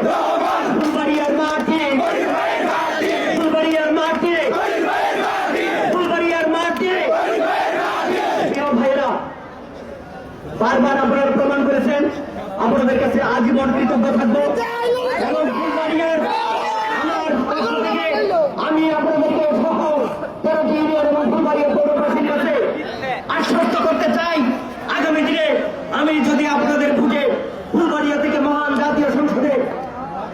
রহমান ফুলবাড়িয়ার মাটি ফুলবাড়িয়ার মাটি ফুলবাড়িয়ার মাটি। প্রিয় ভাইরা, বারবার আপনারা প্রমাণ করেছেন, আপনাদের কাছে আজীবন কৃতজ্ঞ থাকবো। এবং ফুলবাড়িয়ার আমার পক্ষ থেকে আমি আপনাদেরকে সহ 13টি ইউনিয়ন এবং ফুলবাড়িয়া পৌরবাসীর কাছে আশ্বস্ত করতে চাই, আগামী দিনে আমি যদি আপনাদের ভোটে ফুলবাড়িয়া থেকে মহান জাতীয় সংসদে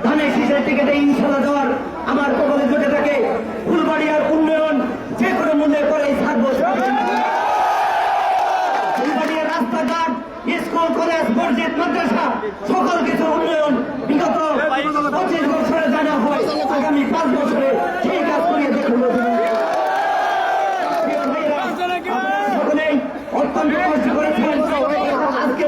ধানের শীষের টিকিটে ইনশাল্লাহ দেওয়ার আমার কপালে জুটে থাকে, ফুলবাড়িয়ার উন্নয়ন যে কোনো মূল্যে করেই থাকবো। ফুলবাড়িয়ার রাস্তাঘাট, স্কুল, কলেজ, মসজিদ, মাদ্রাসা সকল কিছু উন্নয়ন বিগত 25 বছরে জানা হয়, আগামী 5 বছরে সেই কাজ করিয়ে দেখব। সকলেই অত্যন্ত কষ্ট করেছেন আজকে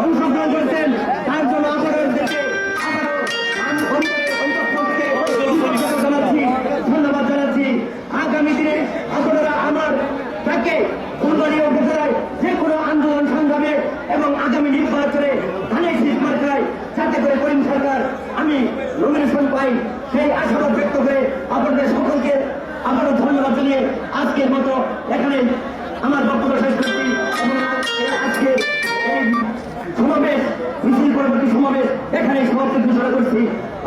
অংশগ্রহণ করেছেন, তার জন্য আপনাদেরকে ধন্যবাদ জানাচ্ছি। আগামী দিনে আপনারা আমার তাকে ফুলবাড়িয়া উপজেলায় যে কোনো আন্দোলন সংগ্রামে এবং আগামী নির্বাচনে ধানের শীষ মার্কায় যাতে করে করিম সরকার আমি নমিনেশন পাই, সেই আশাবাদ ব্যক্ত করে আপনাদের সকলকে আবারও ধন্যবাদ জানিয়ে আজকের মতো এখানে আমার বক্তব্য শেষ করছি। আজকে এই সমাবেশ, মিছিল পরবর্তী সমাবেশ এখানে সমাপ্তি ঘোষণা করছি।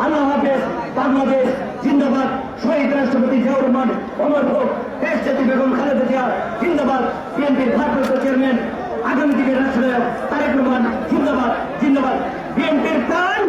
আল্লাহ হাফেজ। বাংলাদেশ জিন্দাবাদ। শহীদ রাষ্ট্রপতি জিয়াউর রহমান অমর হোক। দেশ জাতি বেগম খালেদা জিয়া জিন্দাবাদ। বিএনপির ভারপ্রাপ্ত চেয়ারম্যান আগামী দিনের রাষ্ট্রনায়ক তারেক রহমান জিন্দাবাদ জিন্দাবাদ। বিএনপির প্রাণ